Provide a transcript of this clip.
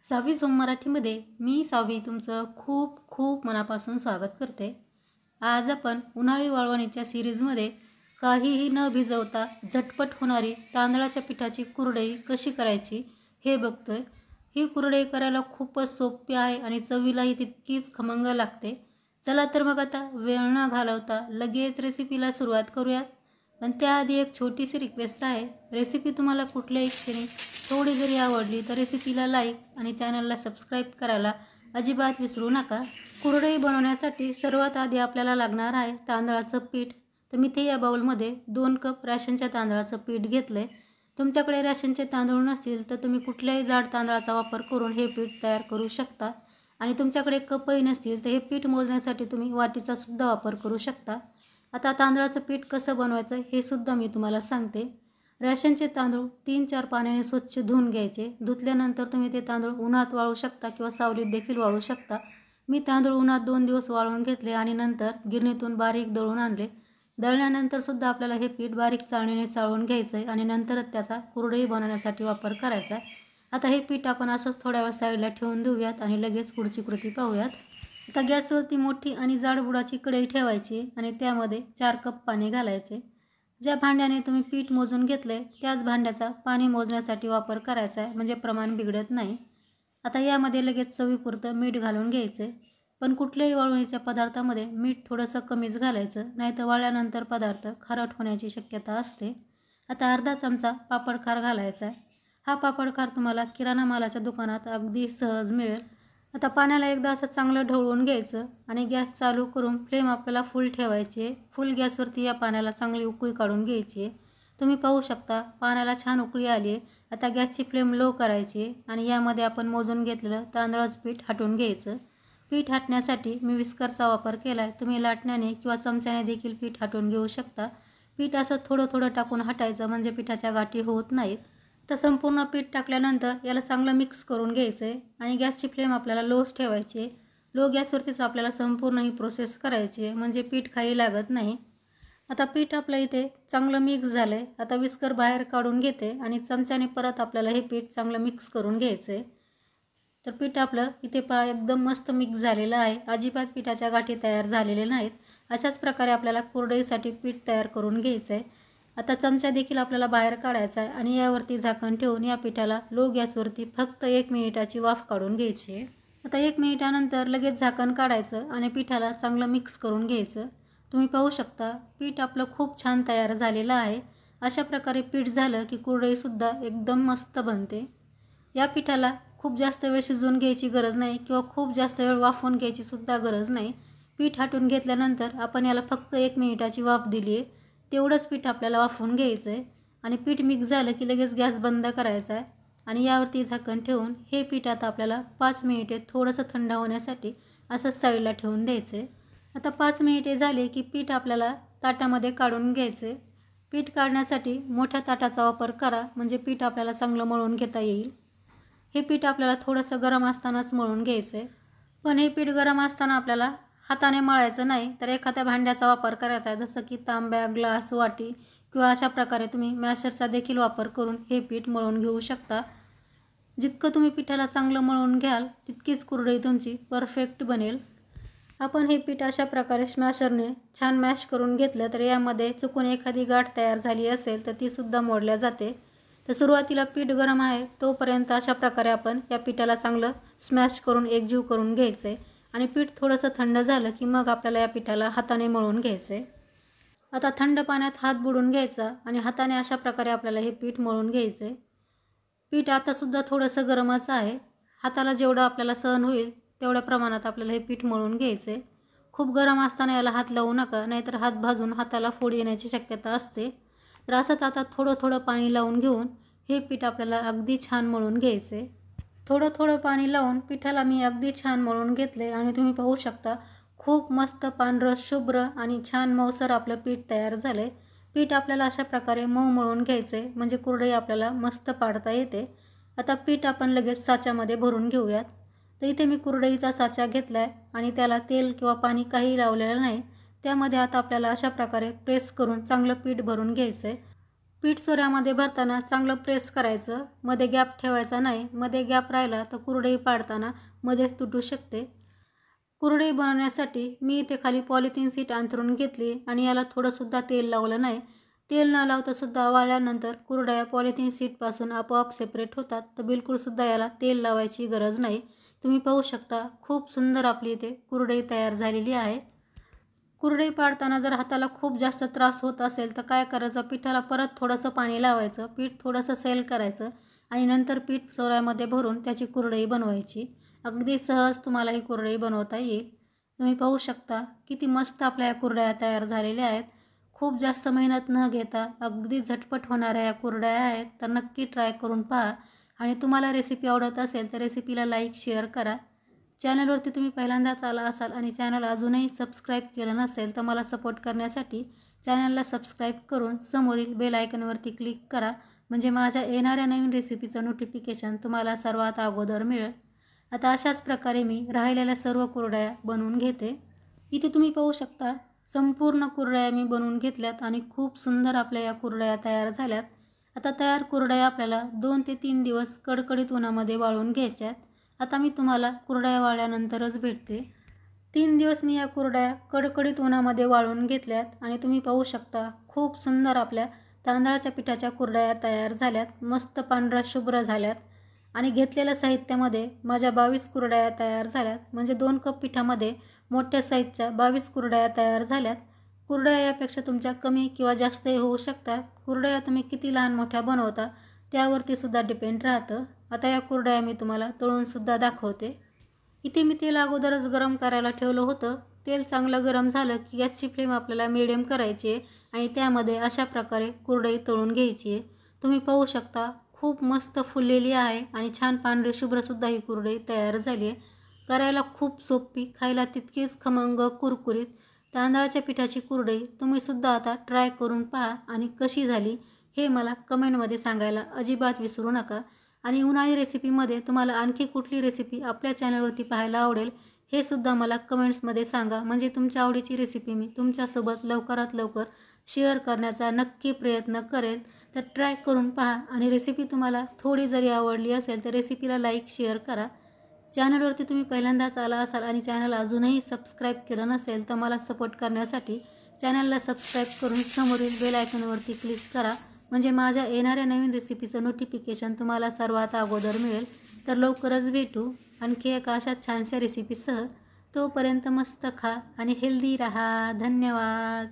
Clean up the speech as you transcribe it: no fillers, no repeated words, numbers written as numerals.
सावी सोम मराठीमध्ये मी सावी तुमचं खूप खूप मनापासून स्वागत करते। आज आपण उन्हाळी वाळवणीच्या सिरीजमध्ये काहीही न भिजवता झटपट होणारी तांदळाच्या पिठाची कुरडई कशी करायची हे बघतोय। ही कुरडई करायला खूपच सोपी आहे आणि चवीलाही तितकीच खमंग लागते। चला तर मग आता वेळ न घालवता लगेच रेसिपीला सुरुवात करूयात। पण त्याआधी एक छोटीशी रिक्वेस्ट आहे, रेसिपी तुम्हाला कुठल्याही क्षणी थोडी जरी आवडली तर रेसिपीला लाईक आणि चॅनलला सबस्क्राईब करायला अजिबात विसरू नका। कुरडई बनवण्यासाठी सर्वात आधी आपल्याला लागणार आहे तांदळाचं पीठ। तर मी ते या बाउलमध्ये 2 कप राशनच्या तांदळाचं पीठ घेतलंय। तुमच्याकडे राशनचे तांदूळ नसतील तर तुम्ही कुठल्याही जाड तांदळाचा वापर करून हे पीठ तयार करू शकता। आणि तुमच्याकडे कपही नसतील तर हे पीठ मोजण्यासाठी तुम्ही वाटीचा सुद्धा वापर करू शकता। आता तांदळाचं पीठ कसं बनवायचं हे सुद्धा मी तुम्हाला सांगते। राशनचे तांदूळ 3-4 पाण्याने स्वच्छ धुवून घ्यायचे। धुतल्यानंतर तुम्ही ते तांदूळ उन्हात वाळू शकता किंवा सावलीत देखील वाळू शकता। मी तांदूळ उन्हात 2 दिवस वाळवून घेतले आणि नंतर गिरणीतून बारीक दळून आणले। दळल्यानंतर सुद्धा आपल्याला हे पीठ बारीक चाळणीने चाळून घ्यायचं आहे आणि नंतरच त्याचा कुरडई बनवण्यासाठी वापर करायचा आहे। आता हे पीठ आपण असंच थोड्या वेळ साईडला ठेवून देऊयात आणि लगेच पुढची कृती पाहूयात। आता गॅसवरती मोठी आणि जाड बुडाची कढई ठेवायची आणि त्यामध्ये 4 कप पाणी घालायचे। ज्या भांड्याने तुम्ही पीठ मोजून घेतले त्याच भांड्याचा पाणी मोजण्यासाठी वापर करायचा आहे, म्हणजे प्रमाण बिघडत नाही। आता यामध्ये लगेच चवीपुरतं मीठ घालून घ्यायचे। पण कुठल्याही वाळवणीच्या पदार्थामध्ये मीठ थोडंसं कमीच घालायचं, नाहीतर वाळल्यानंतर पदार्थ खारट होण्याची शक्यता असते। आता अर्धा चमचा पापडखार घालायचा आहे। हा पापडखार तुम्हाला किराणा मालाच्या दुकानात अगदी सहज मिळेल। आता पाण्याला एकदा असं चांगलं ढवळून घ्यायचं आणि गॅस चालू करून फ्लेम आपल्याला फुल ठेवायची आहे। फुल गॅसवरती या पाण्याला चांगली उकळी काढून घ्यायची आहे। तुम्ही पाहू शकता पाण्याला छान उकळी आली आहे। आता गॅसची फ्लेम लो करायची आणि यामध्ये आपण मोजून घेतलेलं तांदळाचं पीठ हटवून घ्यायचं। पीठ हटण्यासाठी मी विस्करचा वापर केला आहे। तुम्ही लाटण्याने किंवा चमच्याने देखील पीठ हटवून घेऊ शकता। पीठ असं थोडं थोडं टाकून हटायचं, म्हणजे पिठाच्या गाठी होत नाहीत। तर संपूर्ण पीठ टाकल्यानंतर याला चांगलं मिक्स करून घ्यायचं आहे आणि गॅसची फ्लेम आपल्याला लोच ठेवायची आहे। लो गॅसवरतीच आपल्याला संपूर्ण ही प्रोसेस करायची आहे, म्हणजे पीठ खाली लागत नाही। आता पीठ आपलं इथे चांगलं मिक्स झालं आहे। आता विस्कर बाहेर काढून घेते आणि चमच्याने परत आपल्याला हे पीठ चांगलं मिक्स करून घ्यायचं आहे। तर पीठ आपलं इथे एकदम मस्त मिक्स झालेलं आहे। अजिबात पिठाच्या गाठी तयार झालेल्या नाहीत। अशाच प्रकारे आपल्याला कुरडईसाठी पीठ तयार करून घ्यायचं आहे। आता चमचा देखील आपल्याला बाहेर काढायचा आहे आणि यावरती झाकण ठेवून या पिठाला लो गॅसवरती फक्त 1 मिनिटाची वाफ काढून घ्यायची आहे। आता 1 मिनिटानंतर लगेच झाकण काढायचं आणि पिठाला चांगलं मिक्स करून घ्यायचं। तुम्ही पाहू शकता पीठ आपलं खूप छान तयार झालेलं आहे। अशा प्रकारे पीठ झालं की कुरडईसुद्धा एकदम मस्त बनते। या पिठाला खूप जास्त वेळ शिजवून घ्यायची गरज नाही किंवा खूप जास्त वेळ वाफवून घ्यायची सुद्धा गरज नाही। पीठ हटवून घेतल्यानंतर आपण याला फक्त 1 मिनिटाची वाफ दिली आहे, तेवढंच पीठ आपल्याला वाफवून घ्यायचं आहे। आणि पीठ मिक्स झालं की लगेच गॅस बंद करायचा आहे आणि यावरती झाकण ठेवून हे पीठ आता आपल्याला 5 मिनिटे थोडंसं थंड होण्यासाठी असं साईडला ठेवून द्यायचं आहे। आता 5 मिनिटे झाले की पीठ आपल्याला ताटामध्ये काढून घ्यायचं आहे। पीठ काढण्यासाठी मोठ्या ताटाचा वापर करा, म्हणजे पीठ आपल्याला चांगलं मळून घेता येईल। हे पीठ आपल्याला थोडंसं गरम असतानाच मळून घ्यायचं आहे। पण हे पीठ गरम असताना आपल्याला हाताने मळायचं नाही, तर एखाद्या भांड्याचा वापर करायचा आहे, जसं की तांब्या, ग्लास, वाटी किंवा अशा प्रकारे तुम्ही मॅशरचा देखील वापर करून हे पीठ मळून घेऊ शकता। जितकं तुम्ही पिठाला चांगलं मळून घ्याल तितकीच कुरडई तुमची परफेक्ट बनेल। आपण हे पीठ अशा प्रकारे स्मॅशरने छान मॅश करून घेतलं तर यामध्ये चुकून एखादी गाठ तयार झाली असेल तर ती सुद्धा मोडल्या जाते। तर सुरुवातीला पीठ गरम आहे तोपर्यंत अशा प्रकारे आपण या पिठाला चांगलं स्मॅश करून एकजीव करून घ्यायचं आहे आणि पीठ थोडंसं थंड झालं की मग आपल्याला या पिठाला हाताने मळून घ्यायचं आहे। आता थंड पाण्यात हात बुडवून घ्यायचा आणि हाताने अशा प्रकारे आपल्याला हे पीठ मळून घ्यायचं आहे। पीठ आतासुद्धा थोडंसं गरमच आहे। हाताला जेवढं आपल्याला सहन होईल तेवढ्या प्रमाणात आपल्याला हे पीठ मळून घ्यायचं आहे। खूप गरम असताना याला हात लावू नका, नाहीतर हात भाजून हाताला फोड येण्याची शक्यता असते। तर असंच आता थोडं थोडं पाणी लावून घेऊन हे पीठ आपल्याला अगदी छान मळून घ्यायचं आहे। थोडं थोडं पाणी लावून पिठाला मी अगदी छान मळून घेतले आणि तुम्ही पाहू शकता खूप मस्त पांढरं शुभ्र आणि छान मऊसर आपलं पीठ तयार झालं आहे। पीठ आपल्याला अशा प्रकारे मऊ मळून घ्यायचं आहे, म्हणजे कुरडई आपल्याला मस्त पाडता येते। आता पीठ आपण लगेच साच्यामध्ये भरून घेऊयात। तर इथे मी कुरडईचा साचा घेतला आहे आणि त्याला तेल किंवा पाणी काही लावलेलं नाही। त्यामध्ये आता आपल्याला अशा प्रकारे प्रेस करून चांगलं पीठ भरून घ्यायचं आहे। पीठ सोऱ्यामध्ये भरताना चांगलं प्रेस करायचं, मध्ये गॅप ठेवायचा नाही. मध्ये गॅप राहिला तर कुरडई पाडताना मध्येच तुटू शकते. कुरडई बनवण्यासाठी मी इथे खाली पॉलिथिन शीट अंथरून घेतली आणि याला थोडंसुद्धा तेल लावलं नाही. तेल न लावता सुद्धा वाळल्यानंतर कुरडया पॉलिथिन शीटपासून आपोआप सेपरेट होतात, तर बिलकुलसुद्धा याला तेल लावायची गरज नाही. तुम्ही पाहू शकता खूप सुंदर आपली इथे कुरडई तयार झालेली आहे. कुरडई पाडताना जर हाताला खूप जास्त त्रास होत असेल तर काय करायचं, पिठाला परत थोडंसं पाणी लावायचं, पीठ थोडंसं सैल करायचं आणि नंतर पीठ सोऱ्यामध्ये भरून त्याची कुरडई बनवायची. अगदी सहज तुम्हाला ही कुरडई बनवता येईल. तुम्ही पाहू शकता किती मस्त आपल्या या कुरडया तयार झालेल्या आहेत. खूप जास्त मेहनत न घेता अगदी झटपट होणाऱ्या या कुरडया आहेत, तर नक्की ट्राय करून पहा. आणि तुम्हाला रेसिपी आवडत असेल तर रेसिपीला लाईक शेअर करा. चॅनलवरती तुम्ही पहिल्यांदाच आला असाल आणि चॅनल अजूनही सबस्क्राईब केलं नसेल तर मला सपोर्ट करण्यासाठी चॅनलला सबस्क्राईब करून समोरील बेल आयकॉनवरती क्लिक करा, म्हणजे माझ्या येणाऱ्या नवीन रेसिपीचं नोटिफिकेशन तुम्हाला सर्वात अगोदर मिळेल. आता अशाच प्रकारे मी राहिलेल्या सर्व कुरडया बनवून घेते. इथे तुम्ही पाहू शकता संपूर्ण कुरडया मी बनवून घेतल्यात आणि खूप सुंदर आपल्या या कुरडया तयार झाल्यात. आता तयार कुरडया आपल्याला 2 ते 3 दिवस कडकडीत उन्हामध्ये वाळवून घ्यायच्यात. आता मी तुम्हाला कुरडया वाळल्यानंतरच भेटते. 3 दिवस मी या कुरडया कडकडीत उन्हामध्ये वाळवून घेतल्यात आणि तुम्ही पाहू शकता खूप सुंदर आपल्या तांदळाच्या पिठाच्या कुरडया तयार झाल्यात. मस्त पांढऱ्या शुभ्र झाल्यात आणि घेतलेल्या साहित्यामध्ये माझ्या 22 कुरडया तयार झाल्यात, म्हणजे 2 कप पिठामध्ये मोठ्या साईजच्या 22 कुरडया तयार झाल्यात. कुरडया यापेक्षा तुमच्या कमी किंवा जास्तही होऊ शकतात. कुरडया तुम्ही किती लहान मोठ्या बनवता त्यावरती सुद्धा डिपेंड राहतं. आता या कुरडया मी तुम्हाला तळून सुद्धा दाखवते. इथे मी तेल अगोदरच गरम करायला ठेवलं होतं. तेल चांगलं गरम झालं की गॅसची फ्लेम आपल्याला मिडियम करायची आहे आणि त्यामध्ये अशा प्रकारे कुरडई तळून घ्यायची आहे. तुम्ही पाहू शकता खूप मस्त फुललेली आहे आणि छान पांढरी शुभ्रसुद्धा ही कुरडई तयार झाली आहे. करायला खूप सोपी, खायला तितकीच खमंग कुरकुरीत तांदळाच्या पिठाची कुरडई तुम्हीसुद्धा आता ट्राय करून पहा आणि कशी झाली हे मला कमेंटमध्ये सांगायला अजिबात विसरू नका. आणि उन्हाळी रेसिपीमध्ये तुम्हाला आणखी कुठली रेसिपी आपल्या चॅनलवरती पाहायला आवडेल हे सुद्धा मला कमेंट्समध्ये सांगा, म्हणजे तुमच्या आवडीची रेसिपी मी तुमच्यासोबत लवकरात लवकर शेअर करण्याचा नक्की प्रयत्न करेल. तर ट्राय करून पहा आणि रेसिपी तुम्हाला थोडी जरी आवडली असेल तर रेसिपीला लाईक शेअर करा. चॅनलवरती तुम्ही पहिल्यांदाच आला असाल आणि चॅनल अजूनही सबस्क्राईब केलं नसेल तर मला सपोर्ट करण्यासाठी चॅनलला सबस्क्राईब करून समोरील बेल आयकॉनवरती क्लिक करा, म्हणजे माझ्या येणाऱ्या नवीन रेसिपीचं नोटिफिकेशन तुम्हाला सर्वात अगोदर मिळेल. तर लवकरच भेटू आणखी एका अशा छानशा रेसिपीसह. तोपर्यंत मस्त खा आणि हेल्दी राहा. धन्यवाद.